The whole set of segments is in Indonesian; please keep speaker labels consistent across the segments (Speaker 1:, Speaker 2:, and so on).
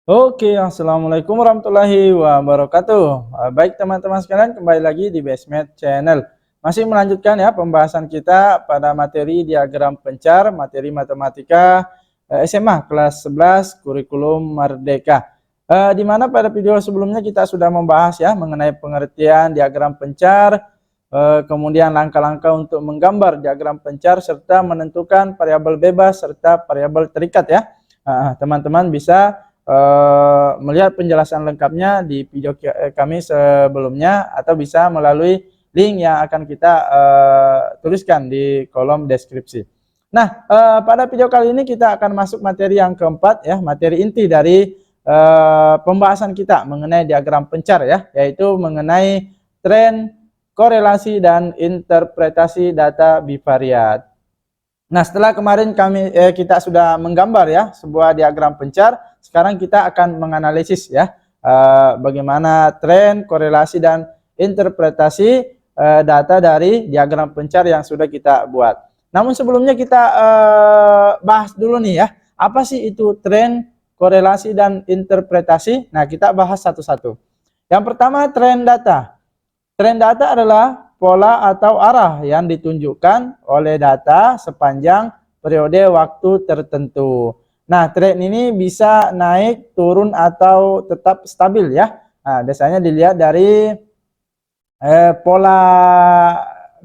Speaker 1: Oke, assalamualaikum warahmatullahi wabarakatuh. Baik teman-teman sekalian, kembali lagi di Basement Channel. Masih melanjutkan ya pembahasan kita pada materi diagram pencar, materi matematika SMA kelas 11 kurikulum Merdeka. Di mana pada video sebelumnya kita sudah membahas ya mengenai pengertian diagram pencar, kemudian langkah-langkah untuk menggambar diagram pencar serta menentukan variabel bebas serta variabel terikat ya. Teman-teman bisa melihat penjelasan lengkapnya di video kami sebelumnya atau bisa melalui link yang akan kita tuliskan di kolom deskripsi. Nah, pada video kali ini kita akan masuk materi yang keempat ya, materi inti dari pembahasan kita mengenai diagram pencar ya, yaitu mengenai tren, korelasi dan interpretasi data bivariat. Nah, setelah kemarin kita sudah menggambar ya sebuah diagram pencar, sekarang kita akan menganalisis ya bagaimana tren, korelasi dan interpretasi data dari diagram pencar yang sudah kita buat. Namun sebelumnya kita bahas dulu nih ya, apa sih itu tren, korelasi dan interpretasi? Nah, kita bahas satu-satu. Yang pertama, tren data. Tren data adalah pola atau arah yang ditunjukkan oleh data sepanjang periode waktu tertentu. Nah, tren ini bisa naik, turun, atau tetap stabil ya. Nah, biasanya dilihat dari pola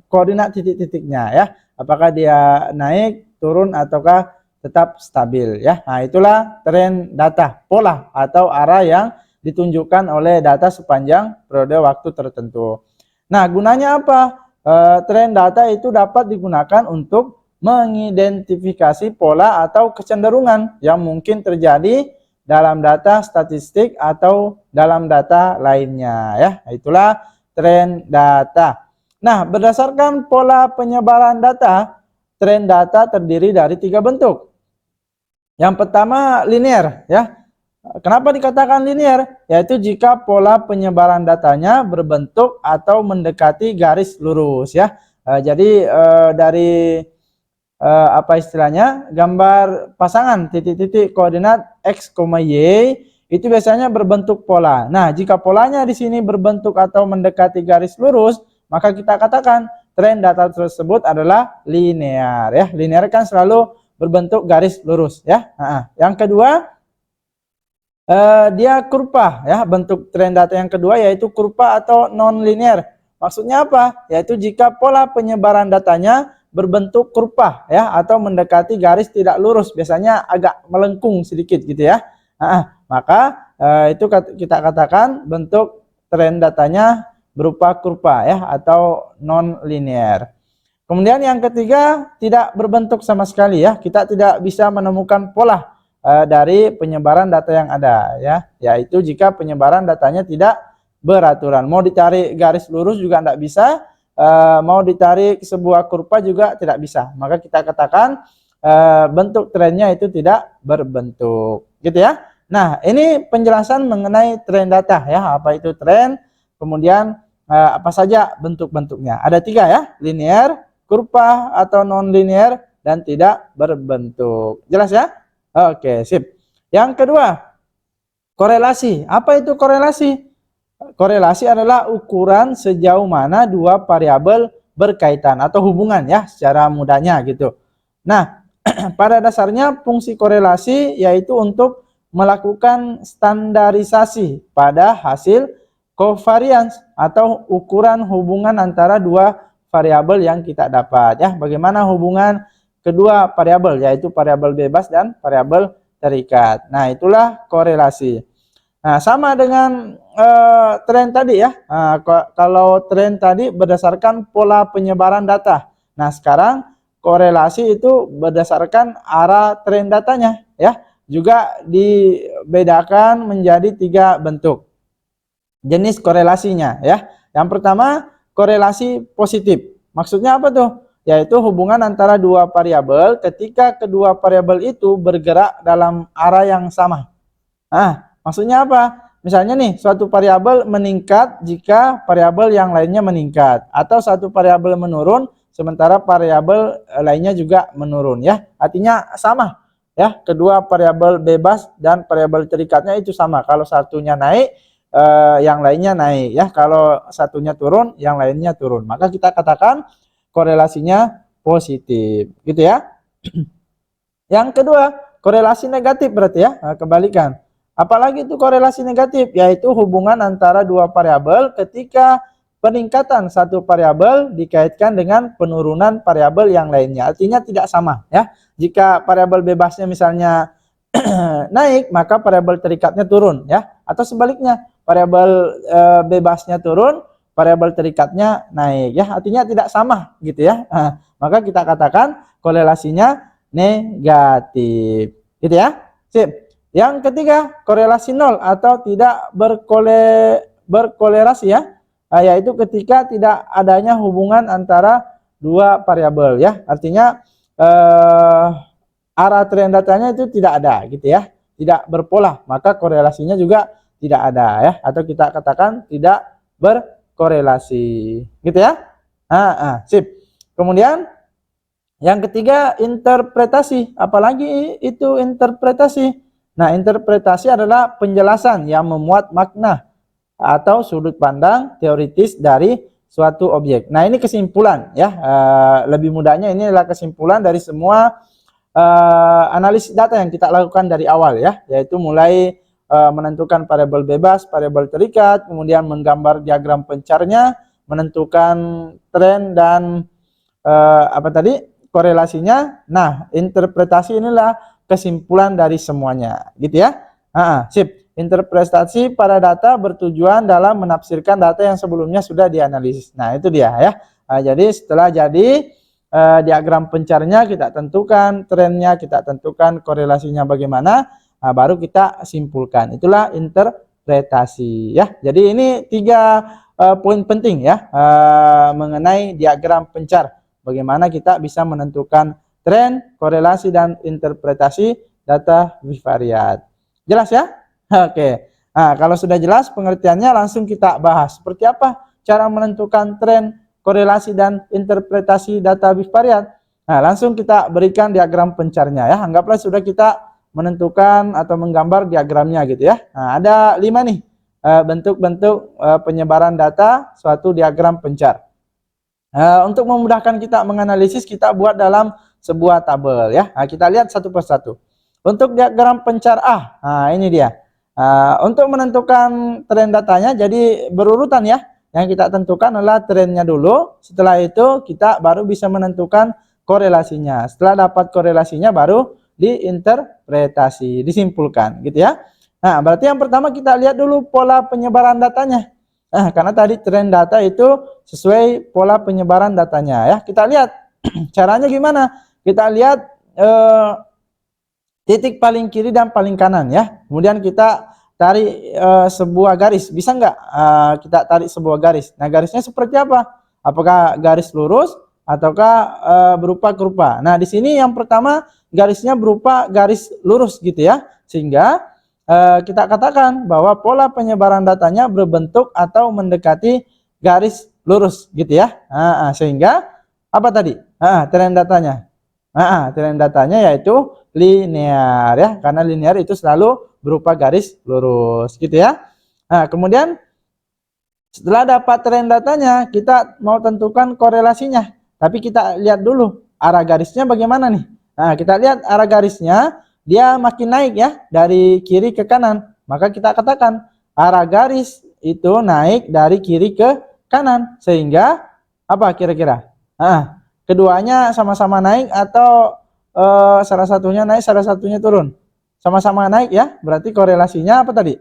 Speaker 1: koordinat titik-titiknya ya. Apakah dia naik, turun, ataukah tetap stabil ya. Nah, itulah tren data, pola atau arah yang ditunjukkan oleh data sepanjang periode waktu tertentu. Nah, gunanya apa? Tren data itu dapat digunakan untuk mengidentifikasi pola atau kecenderungan yang mungkin terjadi dalam data statistik atau dalam data lainnya ya. Itulah tren data. Nah, berdasarkan pola penyebaran data, tren data terdiri dari 3 bentuk. Yang pertama linear ya. Kenapa dikatakan linear? Yaitu jika pola penyebaran datanya berbentuk atau mendekati garis lurus ya. Jadi dari apa istilahnya? Gambar pasangan titik-titik koordinat x, y itu biasanya berbentuk pola. Nah, jika polanya di sini berbentuk atau mendekati garis lurus, maka kita katakan tren data tersebut adalah linear ya. Linear kan selalu berbentuk garis lurus ya. Yang kedua, dia kurva ya, bentuk tren data yang kedua yaitu kurva atau non-linear. Maksudnya apa? Yaitu jika pola penyebaran datanya berbentuk kurva ya atau mendekati garis tidak lurus, biasanya agak melengkung sedikit gitu ya. Maka itu kita katakan bentuk tren datanya berupa kurva ya atau non-linear. Kemudian yang ketiga, tidak berbentuk sama sekali ya. Kita tidak bisa menemukan pola dari penyebaran data yang ada ya, yaitu jika penyebaran datanya tidak beraturan. Mau ditarik garis lurus juga tidak bisa, mau ditarik sebuah kurva juga tidak bisa. Maka kita katakan bentuk trennya itu tidak berbentuk, gitu ya. Nah, ini penjelasan mengenai tren data ya, apa itu tren, kemudian apa saja bentuk-bentuknya. Ada 3 ya, linear, kurva atau non-linear, dan tidak berbentuk. Jelas ya? Oke, sip. Yang kedua, korelasi. Apa itu korelasi? Korelasi adalah ukuran sejauh mana dua variabel berkaitan atau hubungan ya, secara mudahnya gitu. Nah, pada dasarnya fungsi korelasi yaitu untuk melakukan standarisasi pada hasil covariance atau ukuran hubungan antara dua variabel yang kita dapat ya. Bagaimana hubungan kedua variabel, yaitu variabel bebas dan variabel terikat. Nah, itulah korelasi. Nah, sama dengan tren tadi ya. Nah, kalau tren tadi berdasarkan pola penyebaran data. Nah, sekarang korelasi itu berdasarkan arah tren datanya ya. Juga dibedakan menjadi 3 bentuk jenis korelasinya ya. Yang pertama, korelasi positif. Maksudnya apa tuh? Yaitu hubungan antara dua variabel ketika kedua variabel itu bergerak dalam arah yang sama. Nah, maksudnya apa? Misalnya nih, suatu variabel meningkat jika variabel yang lainnya meningkat, atau satu variabel menurun sementara variabel lainnya juga menurun ya. Artinya sama. ya, kedua variabel bebas dan variabel terikatnya itu sama. Kalau satunya naik, yang lainnya naik ya. Kalau satunya turun, yang lainnya turun. Maka kita katakan korelasinya positif, gitu ya. Yang kedua, korelasi negatif berarti ya, kebalikan. Apalagi itu korelasi negatif, yaitu hubungan antara dua variabel ketika peningkatan satu variabel dikaitkan dengan penurunan variabel yang lainnya. Artinya tidak sama ya. Jika variabel bebasnya misalnya naik, maka variabel terikatnya turun ya. Atau sebaliknya, variabel bebasnya turun, variabel terikatnya naik ya. Artinya tidak sama gitu ya. Nah, maka kita katakan korelasinya negatif. Gitu ya. Sip. Yang ketiga, korelasi nol atau tidak berkolerasi ya. Yaitu ketika tidak adanya hubungan antara dua variabel ya. Artinya arah tren datanya itu tidak ada gitu ya. Tidak berpola, maka korelasinya juga tidak ada ya. Atau kita katakan tidak berkorelasi. Gitu ya. Sip. Kemudian yang ketiga, interpretasi. Apalagi itu interpretasi. Nah, interpretasi adalah penjelasan yang memuat makna atau sudut pandang teoritis dari suatu objek. Nah, ini kesimpulan ya. Lebih mudahnya ini adalah kesimpulan dari semua analisis data yang kita lakukan dari awal ya, yaitu mulai menentukan variabel bebas, variabel terikat, kemudian menggambar diagram pencarnya, menentukan tren dan apa tadi korelasinya. Nah, interpretasi inilah kesimpulan dari semuanya, gitu ya. Sip. Interpretasi pada data bertujuan dalam menafsirkan data yang sebelumnya sudah dianalisis. Nah, itu dia ya. Jadi setelah jadi diagram pencarnya kita tentukan, trennya kita tentukan, korelasinya bagaimana, baru kita simpulkan. Itulah interpretasi ya. Jadi ini 3 poin penting ya mengenai diagram pencar. Bagaimana kita bisa menentukan tren, korelasi, dan interpretasi data bivariat. Jelas ya? Oke. Nah, kalau sudah jelas pengertiannya, langsung kita bahas. Seperti apa cara menentukan tren, korelasi, dan interpretasi data bivariat? Nah, langsung kita berikan diagram pencarnya ya. Anggaplah sudah kita menentukan atau menggambar diagramnya gitu ya. Nah, ada 5 nih bentuk-bentuk penyebaran data suatu diagram pencar. Untuk memudahkan kita menganalisis, kita buat dalam sebuah tabel ya. Nah, kita lihat satu persatu. Untuk diagram pencar A, nah ini dia. Untuk menentukan tren datanya, jadi berurutan ya. Yang kita tentukan adalah trennya dulu. Setelah itu kita baru bisa menentukan korelasinya. Setelah dapat korelasinya baru diinterpretasi, disimpulkan gitu ya. Nah, berarti yang pertama kita lihat dulu pola penyebaran datanya. Karena tadi tren data itu sesuai pola penyebaran datanya ya. Kita lihat caranya gimana. Kita lihat titik paling kiri dan paling kanan ya. Kemudian kita tarik sebuah garis. Bisa nggak kita tarik sebuah garis? Nah, garisnya seperti apa? Apakah garis lurus ataukah berupa kurva? Nah, di sini yang pertama garisnya berupa garis lurus gitu ya. Sehingga kita katakan bahwa pola penyebaran datanya berbentuk atau mendekati garis lurus gitu ya. Sehingga apa tadi? Tren datanya. Tren datanya yaitu linear ya, karena linear itu selalu berupa garis lurus gitu ya. Nah, kemudian setelah dapat tren datanya, kita mau tentukan korelasinya. Tapi kita lihat dulu arah garisnya bagaimana nih. Nah, kita lihat arah garisnya dia makin naik ya dari kiri ke kanan. Maka kita katakan arah garis itu naik dari kiri ke kanan. Sehingga apa kira-kira? Keduanya sama-sama naik atau salah satunya naik, salah satunya turun? Sama-sama naik ya. Berarti korelasinya apa tadi?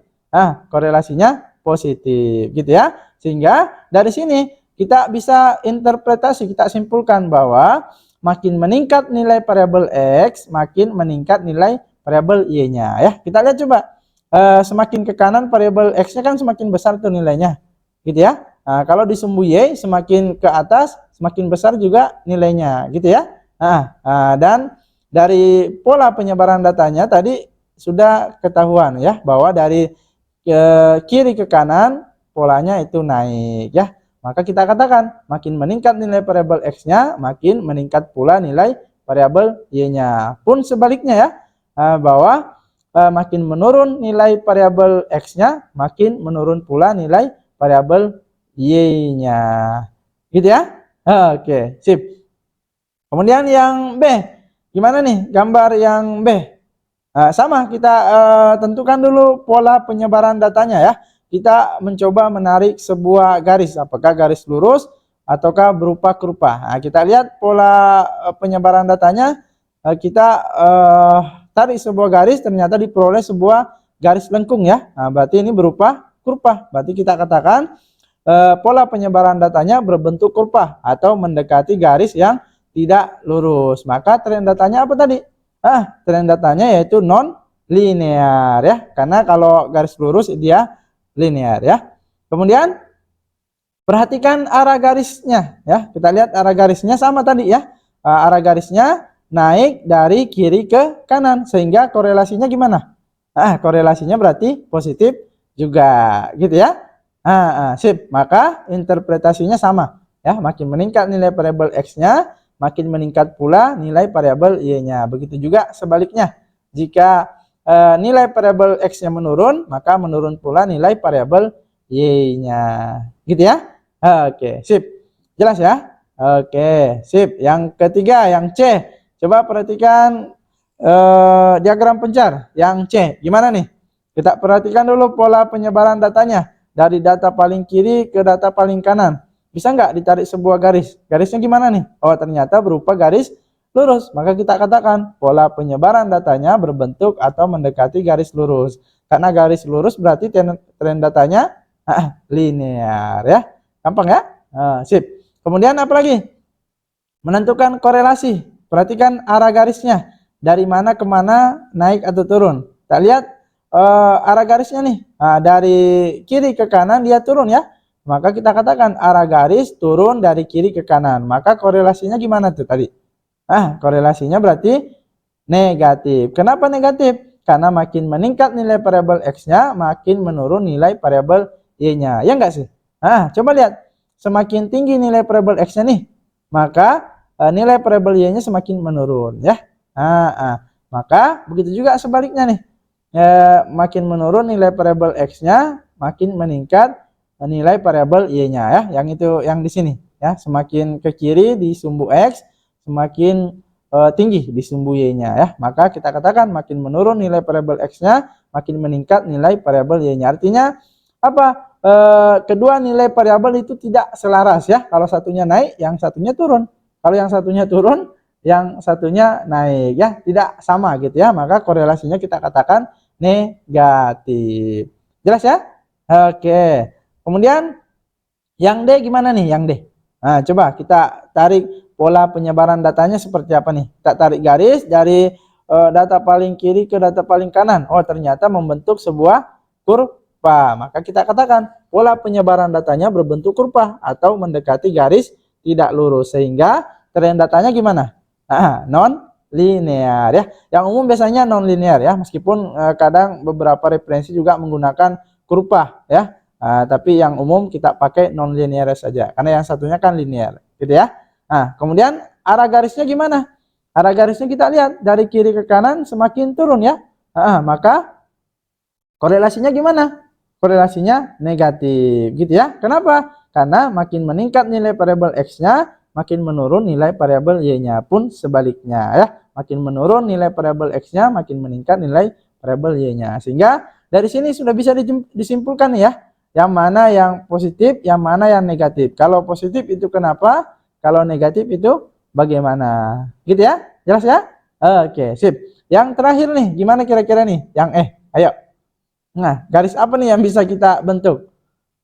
Speaker 1: Korelasinya positif gitu ya. Sehingga dari sini kita bisa interpretasi, kita simpulkan bahwa makin meningkat nilai variabel X, makin meningkat nilai variabel Y-nya ya. Kita lihat coba. Semakin ke kanan variabel X-nya kan semakin besar tuh nilainya. Gitu ya. Kalau di sumbu Y semakin ke atas semakin besar juga nilainya gitu ya. Dan dari pola penyebaran datanya tadi sudah ketahuan ya bahwa dari kiri ke kanan polanya itu naik ya. Maka kita katakan makin meningkat nilai variabel X-nya, makin meningkat pula nilai variabel Y-nya. Pun sebaliknya ya, bahwa makin menurun nilai variabel X-nya, makin menurun pula nilai variabel Y-nya. Gitu ya? Oke, sip. Kemudian yang B, gimana nih gambar yang B? Sama, kita tentukan dulu pola penyebaran datanya ya. Kita mencoba menarik sebuah garis, apakah garis lurus ataukah berupa kurva. Nah, kita lihat pola penyebaran datanya, kita tarik sebuah garis, ternyata diperoleh sebuah garis lengkung ya. Nah, berarti ini berupa kurva. Berarti kita katakan pola penyebaran datanya berbentuk kurva atau mendekati garis yang tidak lurus. Maka tren datanya apa tadi? Tren datanya yaitu non linear ya. Karena kalau garis lurus dia linear ya. Kemudian perhatikan arah garisnya ya. Kita lihat arah garisnya sama tadi ya. Arah garisnya naik dari kiri ke kanan sehingga korelasinya gimana? Korelasinya berarti positif juga gitu ya. Sip. Maka interpretasinya sama ya. Makin meningkat nilai variabel X-nya, makin meningkat pula nilai variabel Y-nya. Begitu juga sebaliknya. Jika nilai variabel X-nya menurun, maka menurun pula nilai variabel Y-nya. Gitu ya. Oke, sip. Jelas ya? Oke, sip. Yang ketiga, yang C. Coba perhatikan diagram pencar. Yang C, gimana nih? Kita perhatikan dulu pola penyebaran datanya. Dari data paling kiri ke data paling kanan. Bisa nggak ditarik sebuah garis? Garisnya gimana nih? Oh, ternyata berupa garis lurus. Maka kita katakan pola penyebaran datanya berbentuk atau mendekati garis lurus. Karena garis lurus berarti tren datanya linear ya. Gampang ya? Sip. Kemudian apa lagi? Menentukan korelasi. Perhatikan arah garisnya. Dari mana ke mana naik atau turun. Kita lihat arah garisnya nih. Dari kiri ke kanan dia turun ya. Maka kita katakan arah garis turun dari kiri ke kanan. Maka korelasinya gimana tuh tadi? Korelasinya berarti negatif. Kenapa negatif? Karena makin meningkat nilai variabel X-nya, makin menurun nilai variabel Y-nya. Ya enggak sih? Coba lihat. Semakin tinggi nilai variabel X-nya nih, maka nilai variabel Y-nya semakin menurun ya. Maka begitu juga sebaliknya nih. Makin menurun nilai variabel X-nya, makin meningkat nilai variabel Y-nya ya. Yang itu yang di sini ya. Semakin ke kiri di sumbu X, semakin tinggi di sumbu Y-nya ya. Maka kita katakan makin menurun nilai variabel X-nya, makin meningkat nilai variabel Y-nya. Artinya apa? Kedua nilai variabel itu tidak selaras ya. Kalau satunya naik, yang satunya turun. Kalau yang satunya turun, yang satunya naik ya. Tidak sama gitu ya. Maka korelasinya kita katakan negatif. Jelas ya? Oke. Kemudian yang D gimana nih? Yang D. Coba kita tarik pola penyebaran datanya seperti apa nih? Kita tarik garis dari data paling kiri ke data paling kanan. Oh, ternyata membentuk sebuah kurva. Maka kita katakan pola penyebaran datanya berbentuk kurva atau mendekati garis tidak lurus sehingga tren datanya gimana? Non linear ya. Yang umum biasanya non linear ya, meskipun kadang beberapa referensi juga menggunakan kurva ya. Tapi yang umum kita pakai non linear saja karena yang satunya kan linear gitu ya. Kemudian arah garisnya gimana? Arah garisnya kita lihat dari kiri ke kanan semakin turun ya. Maka korelasinya gimana? Korelasinya negatif gitu ya. Kenapa? Karena makin meningkat nilai variabel X-nya, makin menurun nilai variabel Y-nya, pun sebaliknya ya. Makin menurun nilai variabel X-nya, makin meningkat nilai variabel Y-nya. Sehingga dari sini sudah bisa disimpulkan ya, yang mana yang positif, yang mana yang negatif. Kalau positif itu kenapa? Kalau negatif itu bagaimana? Gitu ya? Jelas ya? Oke, sip. Yang terakhir nih, gimana kira-kira nih? Yang ayo. Nah, garis apa nih yang bisa kita bentuk?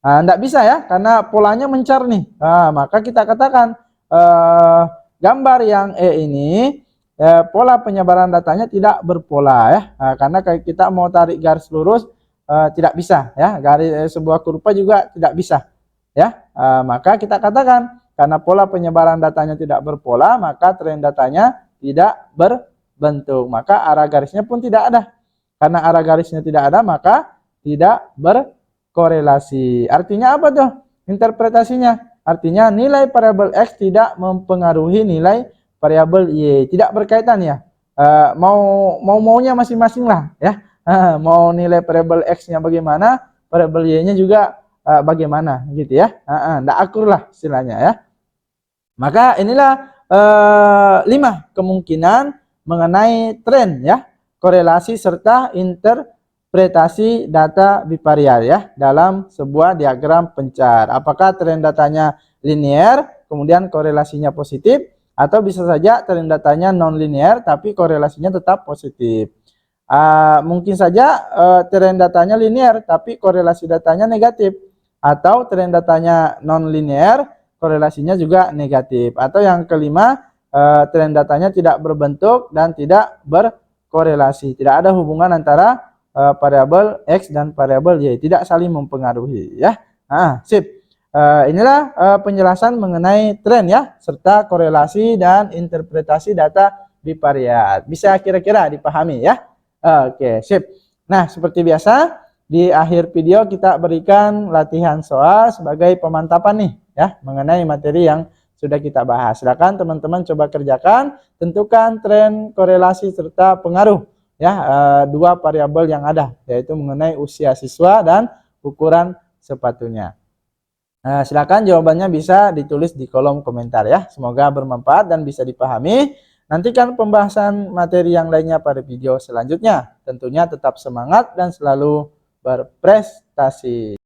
Speaker 1: Enggak bisa ya, karena polanya mencar nih. Maka kita katakan gambar yang E ini pola penyebaran datanya tidak berpola ya. Karena kita mau tarik garis lurus tidak bisa ya. Garis sebuah kurva juga tidak bisa ya. Maka kita katakan karena pola penyebaran datanya tidak berpola, maka tren datanya tidak berbentuk. Maka arah garisnya pun tidak ada. Karena arah garisnya tidak ada, maka tidak berkorelasi. Artinya apa tuh? Interpretasinya. Artinya nilai variabel X tidak mempengaruhi nilai variabel Y. Tidak berkaitan ya. maunya masing-masing lah ya. Mau nilai variabel X-nya bagaimana, variabel Y-nya juga bagaimana gitu ya. Nggak akur lah istilahnya ya. Maka inilah 5 kemungkinan mengenai tren ya, korelasi serta interpretasi data bivariat ya dalam sebuah diagram pencar. Apakah tren datanya linear, kemudian korelasinya positif, atau bisa saja tren datanya non linear tapi korelasinya tetap positif. Mungkin saja tren datanya linear tapi korelasi datanya negatif, atau tren datanya non linear korelasinya juga negatif, atau yang kelima tren datanya tidak berbentuk dan tidak berkorelasi, tidak ada hubungan antara variabel X dan variabel Y, tidak saling mempengaruhi ya. Sip. Inilah penjelasan mengenai tren ya serta korelasi dan interpretasi data bivariat. Bisa kira-kira dipahami ya? Oke, sip. Nah, seperti biasa di akhir video kita berikan latihan soal sebagai pemantapan nih ya mengenai materi yang sudah kita bahas. Silakan teman-teman coba kerjakan, tentukan tren, korelasi serta pengaruh ya dua variabel yang ada, yaitu mengenai usia siswa dan ukuran sepatunya. Silakan jawabannya bisa ditulis di kolom komentar ya. Semoga bermanfaat dan bisa dipahami. Nantikan pembahasan materi yang lainnya pada video selanjutnya. Tentunya tetap semangat dan selalu berprestasi.